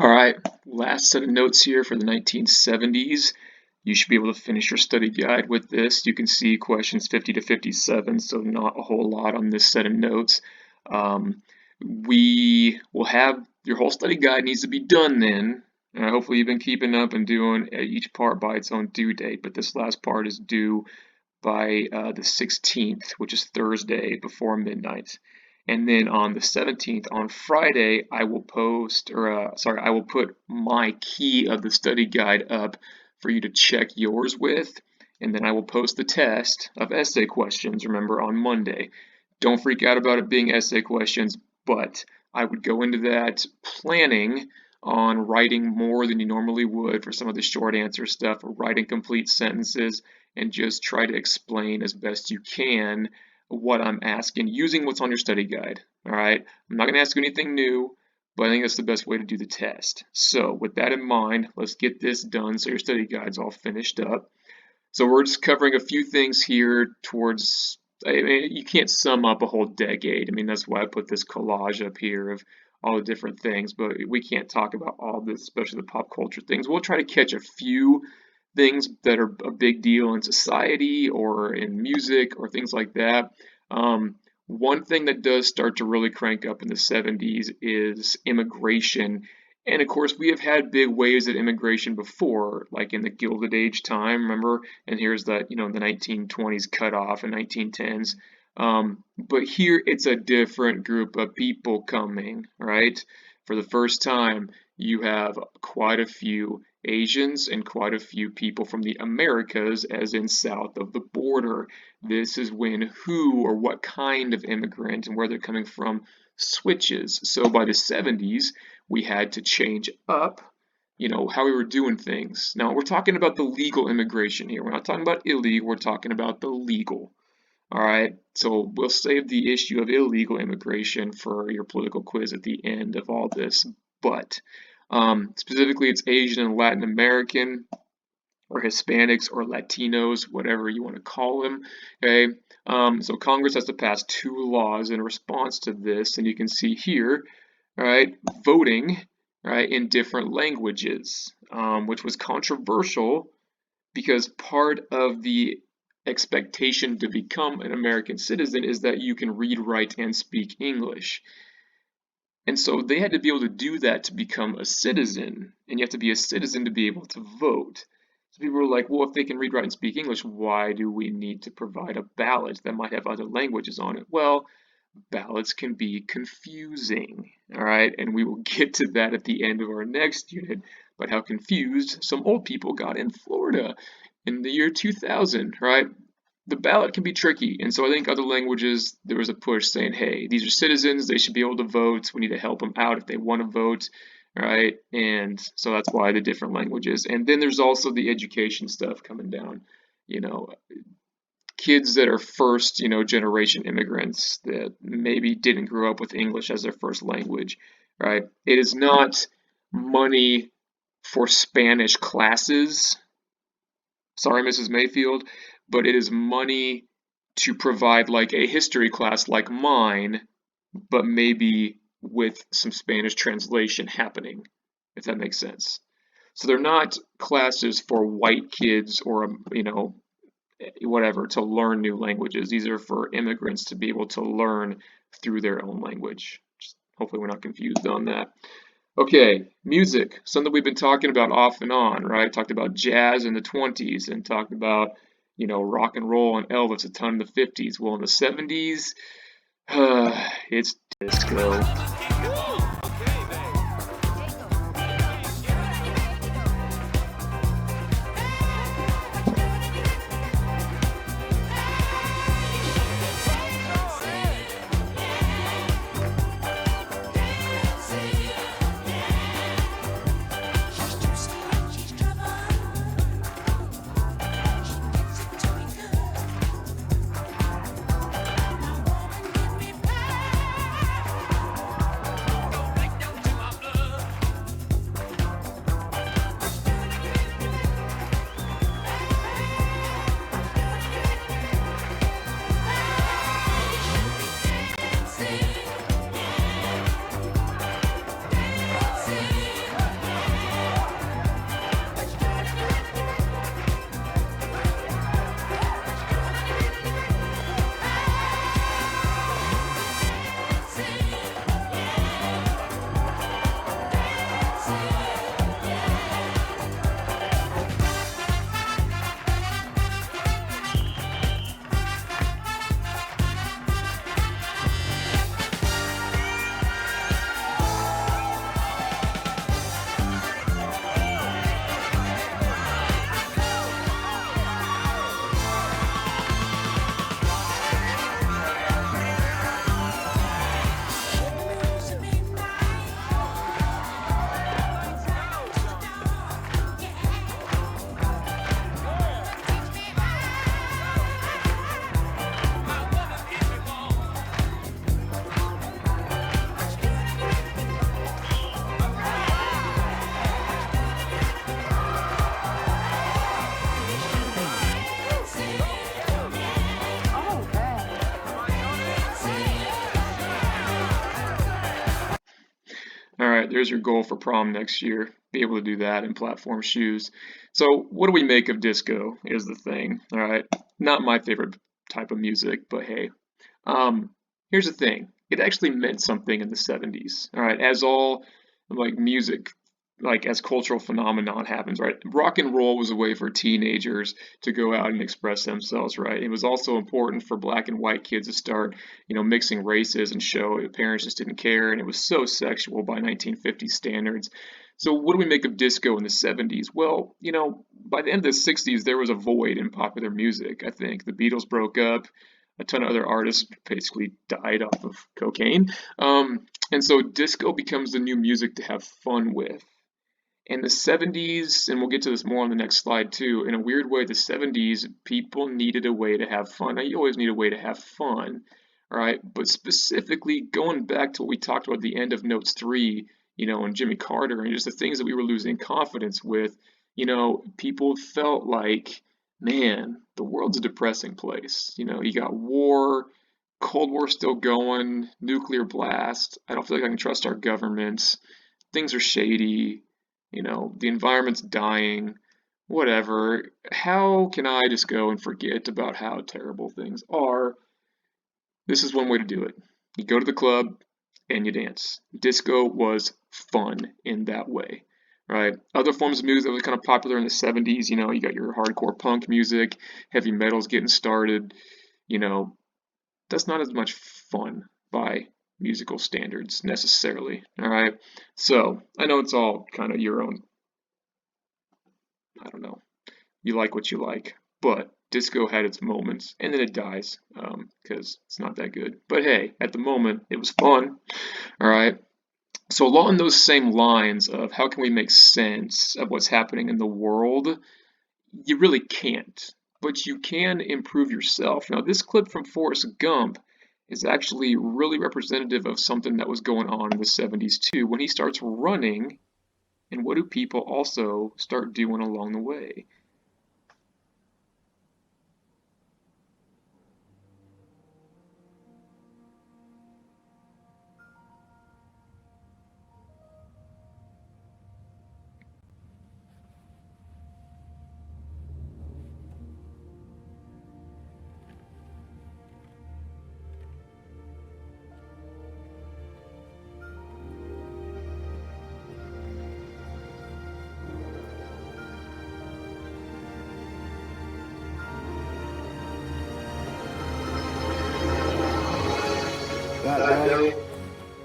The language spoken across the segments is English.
All right, last set of notes here for the 1970s. You should be able to finish your study guide with this. You can see questions 50 to 57, so not a whole lot on this set of notes. We will have your whole study guide needs to be done then. Hopefully you've been keeping up and doing each part by its own due date, but this last part is due by the 16th, which is Thursday before midnight. And then on the 17th, on Friday, I will I will put my key of the study guide up for you to check yours with. And then I will post the test of essay questions, remember, on Monday. Don't freak out about it being essay questions, but I would go into that planning on writing more than you normally would for some of the short answer stuff, or writing complete sentences, and just try to explain as best you can what I'm asking using what's on your study guide. All right, I'm not going to ask you anything new, but I think that's the best way to do the test. So with that in mind, let's get this done so your study guide's all finished up. So we're just covering a few things here towards, I mean, you can't sum up a whole decade. I mean, that's why I put this collage up here of all the different things, but we can't talk about all this, especially the pop culture things. We'll try to catch a few things that are a big deal in society or in music or things like that. One thing that does start to really crank up in the 70s is immigration. And of course, we have had big waves of immigration before, like in the Gilded Age time, remember? And here's the, the 1920s cutoff and 1910s. But here it's a different group of people coming, right? For the first time, you have quite a few Asians and quite a few people from the Americas, as in south of the border. This is when who or what kind of immigrant and where they're coming from switches. So by the 70s, we had to change up, how we were doing things. Now, we're talking about the legal immigration here. We're not talking about illegal, we're talking about the legal. All right, so we'll save the issue of illegal immigration for your political quiz at the end of all this, but specifically it's Asian and Latin American, or Hispanics or Latinos, whatever you want to call them. Okay, so Congress has to pass 2 laws in response to this, and you can see here, all right, voting, right, in different languages, which was controversial because part of the expectation to become an American citizen is that you can read, write, and speak English. And so they had to be able to do that to become a citizen, and you have to be a citizen to be able to vote. So people were like, well, if they can read, write, and speak English, why do we need to provide a ballot that might have other languages on it? Well, ballots can be confusing, all right? And we will get to that at the end of our next unit, but how confused some old people got in Florida in the year 2000, right? The ballot can be tricky, and so I think other languages, there was a push saying, hey, these are citizens, they should be able to vote, we need to help them out if they want to vote, right? And so that's why the different languages. And then there's also the education stuff coming down, kids that are first, generation immigrants that maybe didn't grow up with English as their first language, right? It is not money for Spanish classes, sorry, Mrs. Mayfield, but it is money to provide like a history class like mine, but maybe with some Spanish translation happening, if that makes sense. So they're not classes for white kids or, whatever, to learn new languages. These are for immigrants to be able to learn through their own language. Just hopefully we're not confused on that. Okay, music, something we've been talking about off and on, right? Talked about jazz in the 20s and talked about, rock and roll and Elvis a ton in the 50s. Well, in the 70s, it's disco. there's your goal for prom next year. Be able to do that in platform shoes. So what do we make of disco is the thing, all right? Not my favorite type of music, but hey. Here's the thing. It actually meant something in the 70s, all right? As all like music, like as cultural phenomenon happens, right? Rock and roll was a way for teenagers to go out and express themselves, right? It was also important for black and white kids to start, mixing races and show parents just didn't care, and it was so sexual by 1950s standards. So what do we make of disco in the 70s? Well, by the end of the 60s, there was a void in popular music, I think. The Beatles broke up. A ton of other artists basically died off of cocaine. And so disco becomes the new music to have fun with. In the 70s, and we'll get to this more on the next slide too, in a weird way, the 70s, people needed a way to have fun. Now, you always need a way to have fun, all right? But specifically, going back to what we talked about at the end of Notes 3, and Jimmy Carter, and just the things that we were losing confidence with, people felt like, man, the world's a depressing place. You got war, Cold War still going, nuclear blast. I don't feel like I can trust our government. Things are shady. The environment's dying, whatever. How can I just go and forget about how terrible things are? This is one way to do it. You go to the club and you dance. Disco was fun in that way, right? Other forms of music that was kind of popular in the 70s, you got your hardcore punk music, heavy metal's getting started, that's not as much fun by musical standards necessarily, all right? So I know it's all kind of your own, I don't know, you like what you like, but disco had its moments and then it dies because it's not that good. But hey, at the moment, it was fun, all right? So along those same lines of how can we make sense of what's happening in the world, you really can't, but you can improve yourself. Now, this clip from Forrest Gump is actually really representative of something that was going on in the 70s too, when he starts running, and what do people also start doing along the way? That day,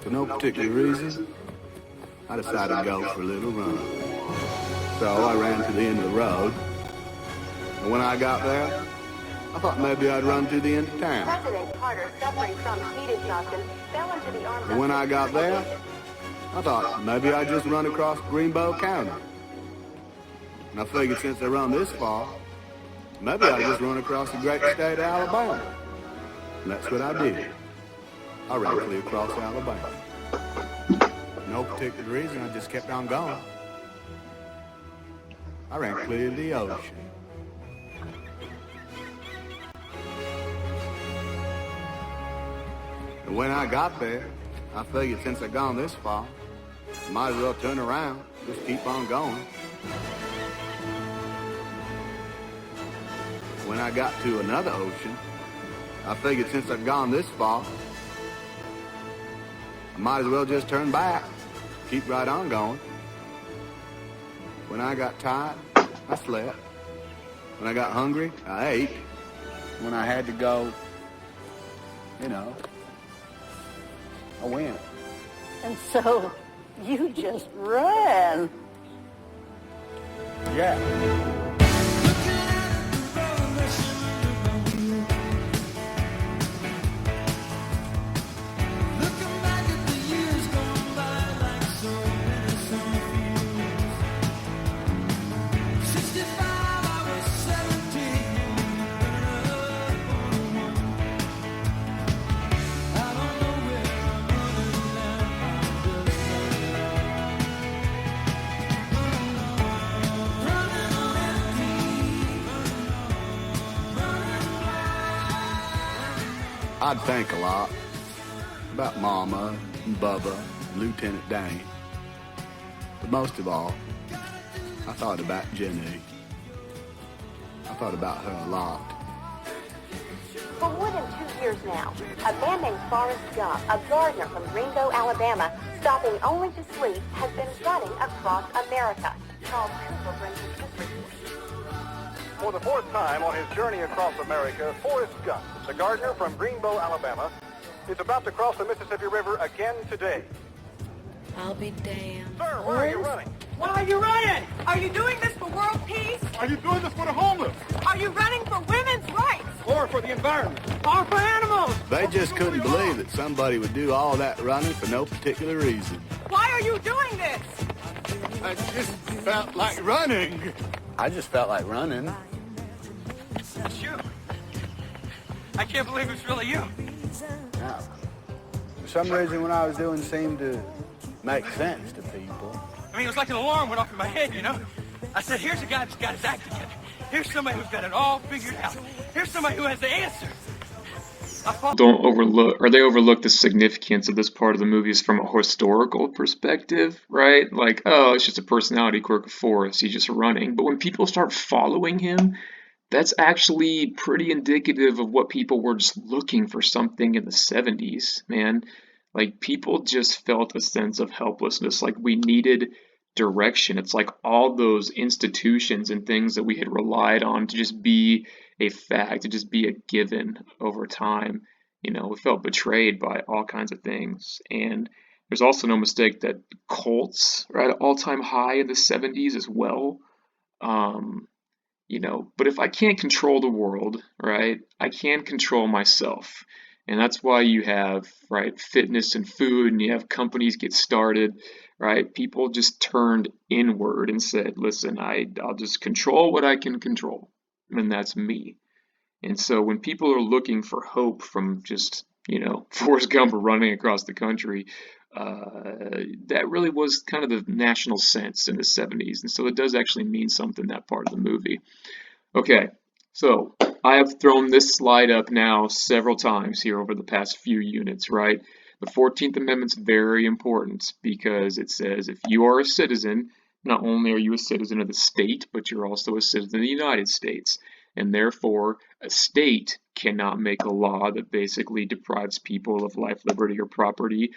for no particular reason, I decided to go for a little run. So I ran to the end of the road, and when I got there, I thought maybe I'd run to the end of town. President Carter, suffering from heat exhaustion, fell into the arms And when I got there, I thought maybe I'd just run across Greenbow County. And I figured since I run this far, maybe I'd just run across the great state of Alabama. And that's what I did. I ran clear across Alabama. No particular reason, I just kept on going. I ran clear to the ocean. And when I got there, I figured since I'd gone this far, I might as well turn around, just keep on going. When I got to another ocean, I figured since I'd gone this far, I might as well just turn back, keep right on going. When I got tired, I slept. When I got hungry, I ate. When I had to go, I went. And so you just ran. Yeah. I'd think a lot about Mama and Bubba, and Lieutenant Dane. But most of all, I thought about Jenny. I thought about her a lot. For more than 2 years now, a man named Forrest Gump, a gardener from Greenbow, Alabama, stopping only to sleep, has been running across America. Charles Cooper brings us this report. For the fourth time on his journey across America, Forrest Gump, the gardener from Greenbow, Alabama, is about to cross the Mississippi River again today. I'll be damned. Sir, where are you running? Why are you running? Are you doing this for world peace? Are you doing this for the homeless? Are you running for women's rights? Or for the environment? Or for animals? They just couldn't believe that somebody would do all that running for no particular reason. Why are you doing this? I just felt like running. I just felt like running. It's you. I can't believe it's really you. Yeah. For some reason, what I was doing seemed to make sense to people. I mean, it was like an alarm went off in my head, you know? I said, here's a guy that's got his act together. Here's somebody who's got it all figured out. Here's somebody who has the answer. Don't overlook, or they overlook the significance of this part of the movies from a historical perspective, right? Like, oh, it's just a personality quirk of Forrest, he's just running. But when people start following him, that's actually pretty indicative of what people were just looking for something in the 70s, man. Like, people just felt a sense of helplessness, like we needed direction. It's like all those institutions and things that we had relied on to just be a fact, to just be a given over time. You know, we felt betrayed by all kinds of things. And there's also no mistake that cults are at an all-time high in the 70s as well. You know, but if I can't control the world, right, I can control myself. And that's why you have, right, fitness and food, and you have companies get started, right? People just turned inward and said, listen, I'll just control what I can control, and that's me. And so when people are looking for hope from just, you know, Forrest Gump running across the country, that really was kind of the national sense in the 70s. And so it does actually mean something, that part of the movie. Okay, so I have thrown this slide up now several times here over the past few units, right? The 14th Amendment's very important because it says if you are a citizen, not only are you a citizen of the state, but you're also a citizen of the United States. And therefore, a state cannot make a law that basically deprives people of life, liberty, or property,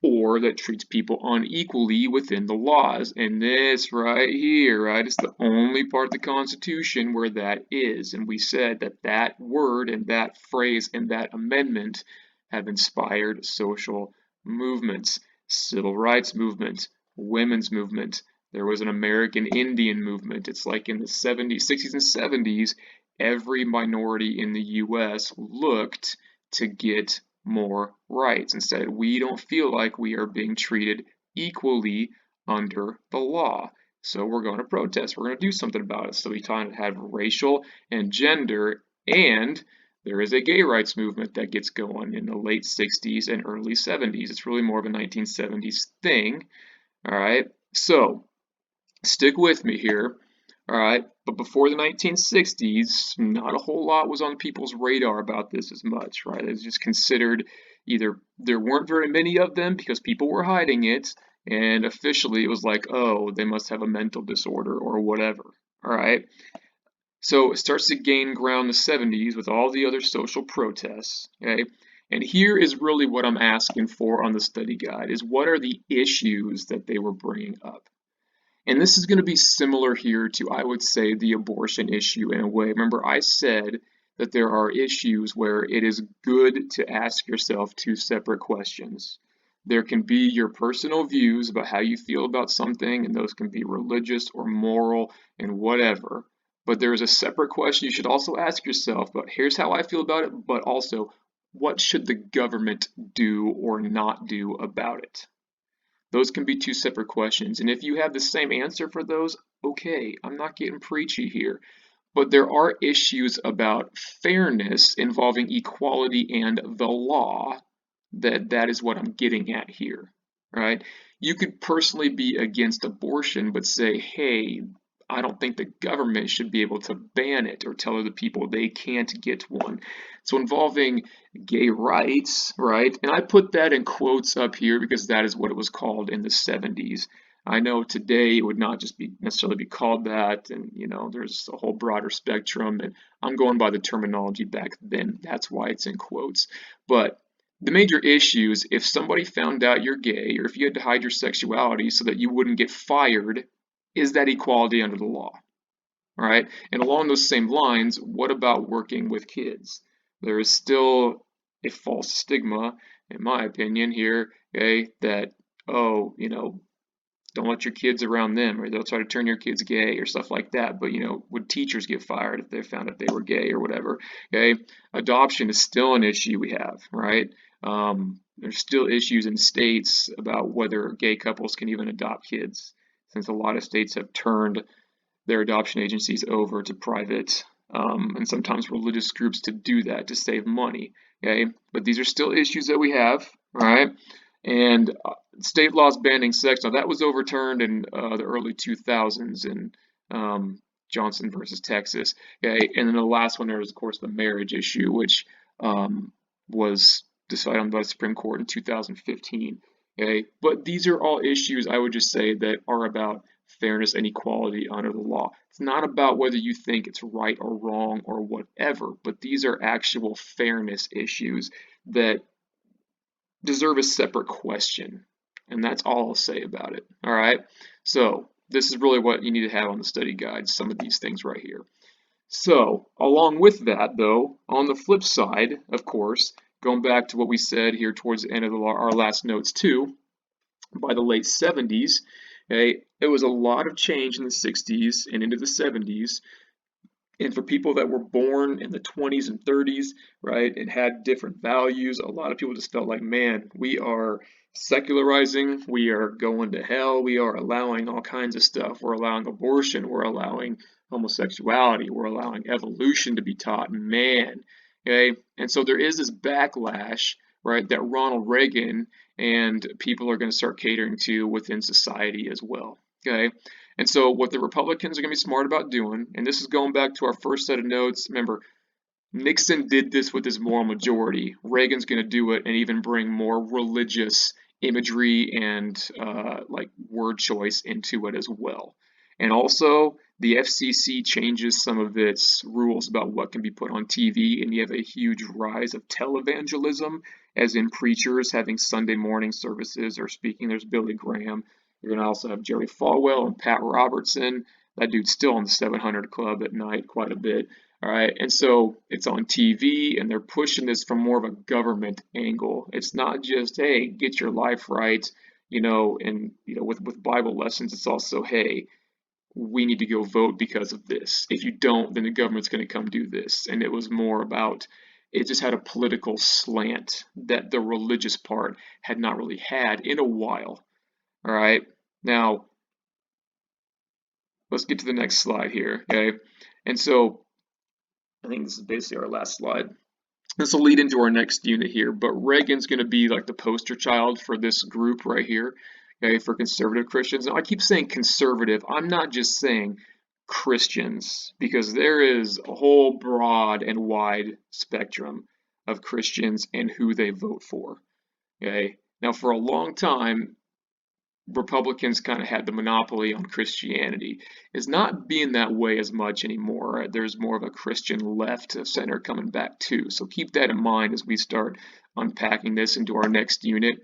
or that treats people unequally within the laws. And this right here, right, is the only part of the Constitution where that is. And we said that that word and that phrase and that amendment have inspired social movements, civil rights movement, women's movement. There was an American Indian movement. It's like in the 70s, 60s, and 70s, every minority in the U.S. looked to get more rights and said, we don't feel like we are being treated equally under the law. So we're going to protest. We're going to do something about it. So we have racial and gender, and there is a gay rights movement that gets going in the late 60s and early 70s. It's really more of a 1970s thing. All right. So stick with me here. All right, but before the 1960s, not a whole lot was on people's radar about this as much, right? It was just considered either there weren't very many of them because people were hiding it, and officially it was like, oh, they must have a mental disorder or whatever, all right? So it starts to gain ground in the 70s with all the other social protests, okay? And here is really what I'm asking for on the study guide, is what are the issues that they were bringing up? And this is going to be similar here to, I would say, the abortion issue in a way. Remember, I said that there are issues where it is good to ask yourself two separate questions. There can be your personal views about how you feel about something, and those can be religious or moral and whatever. But there is a separate question you should also ask yourself, but here's how I feel about it, but also, what should the government do or not do about it? Those can be two separate questions. And if you have the same answer for those, okay, I'm not getting preachy here. But there are issues about fairness involving equality and the law that is what I'm getting at here, right? You could personally be against abortion, but say, hey, I don't think the government should be able to ban it or tell other people they can't get one. So involving gay rights, right? And I put that in quotes up here because that is what it was called in the 70s. I know today it would not just be necessarily be called that, and there's a whole broader spectrum, and I'm going by the terminology back then. That's why it's in quotes. But the major issues, if somebody found out you're gay, or if you had to hide your sexuality so that you wouldn't get fired, is that equality under the law? All right. And along those same lines, what about working with kids? There is still a false stigma, in my opinion, here, okay, that, oh, don't let your kids around them, or they'll try to turn your kids gay or stuff like that. But, would teachers get fired if they found out they were gay or whatever? Okay. Adoption is still an issue we have, right? There's still issues in states about whether gay couples can even adopt kids, since a lot of states have turned their adoption agencies over to private and sometimes religious groups to do that to save money. Okay, but these are still issues that we have. All right, and state laws banning sex. Now that was overturned in the early 2000s in Johnson versus Texas. Okay, and then the last one there is of course the marriage issue, which was decided on by the Supreme Court in 2015. Okay, but these are all issues I would just say that are about fairness and equality under the law. It's not about whether you think it's right or wrong or whatever, but these are actual fairness issues that deserve a separate question. And that's all I'll say about it. All right. So this is really what you need to have on the study guide, some of these things right here. So along with that, though, on the flip side, of course, going back to what we said here towards the end of our last notes too, by the late 70s, okay, it was a lot of change in the 60s and into the 70s. And for people that were born in the 20s and 30s, right, and had different values, a lot of people just felt like, man, we are secularizing, we are going to hell, we are allowing all kinds of stuff. We're allowing abortion, we're allowing homosexuality, we're allowing evolution to be taught, man. Okay, and so there is this backlash, right, that Ronald Reagan and people are going to start catering to within society as well. Okay, and so what the Republicans are going to be smart about doing, and this is going back to our first set of notes. Remember, Nixon did this with his moral majority. Reagan's going to do it and even bring more religious imagery and like word choice into it as well. And also, the FCC changes some of its rules about what can be put on TV, and you have a huge rise of televangelism, as in preachers having Sunday morning services or speaking. There's Billy Graham. You're going to also have Jerry Falwell and Pat Robertson. That dude's still on the 700 Club at night quite a bit. All right, and so it's on TV, and they're pushing this from more of a government angle. It's not just, hey, get your life right, and with Bible lessons, it's also, hey, we need to go vote because of this. If you don't, then the government's going to come do this. And it was more about, it just had a political slant that the religious part had not really had in a while. All right, now let's get to the next slide here. Okay, and so I think this is basically our last slide. This will lead into our next unit here, but Reagan's going to be like the poster child for this group right here, okay, for conservative Christians. Now, I keep saying conservative. I'm not just saying Christians, because there is a whole broad and wide spectrum of Christians and who they vote for. Okay, now for a long time, Republicans kind of had the monopoly on Christianity. It's not being that way as much anymore. There's more of a Christian left of center coming back too. So keep that in mind as we start unpacking this into our next unit.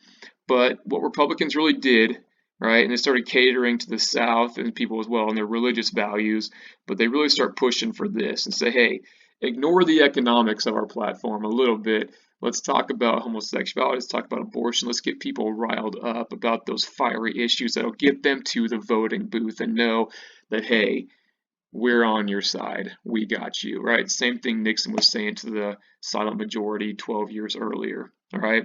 But what Republicans really did, right, and they started catering to the South and people as well and their religious values, but they really start pushing for this and say, hey, ignore the economics of our platform a little bit. Let's talk about homosexuality. Let's talk about abortion. Let's get people riled up about those fiery issues that'll get them to the voting booth and know that, hey, we're on your side. We got you, right? Same thing Nixon was saying to the silent majority 12 years earlier, all right?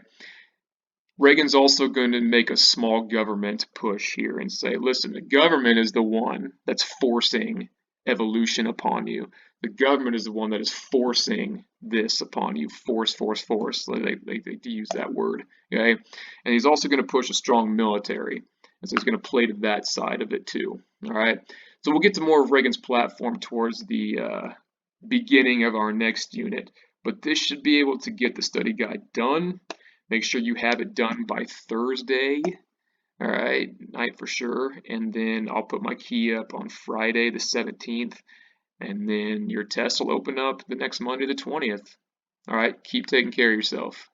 Reagan's also going to make a small government push here and say, listen, the government is the one that's forcing evolution upon you. The government is the one that is forcing this upon you. Force. They use that word. Okay, and he's also going to push a strong military, and so he's going to play to that side of it too. All right. So we'll get to more of Reagan's platform towards the beginning of our next unit, but this should be able to get the study guide done. Make sure you have it done by Thursday. All right, night for sure. And then I'll put my key up on Friday the 17th. And then your test will open up the next Monday the 20th. All right, keep taking care of yourself.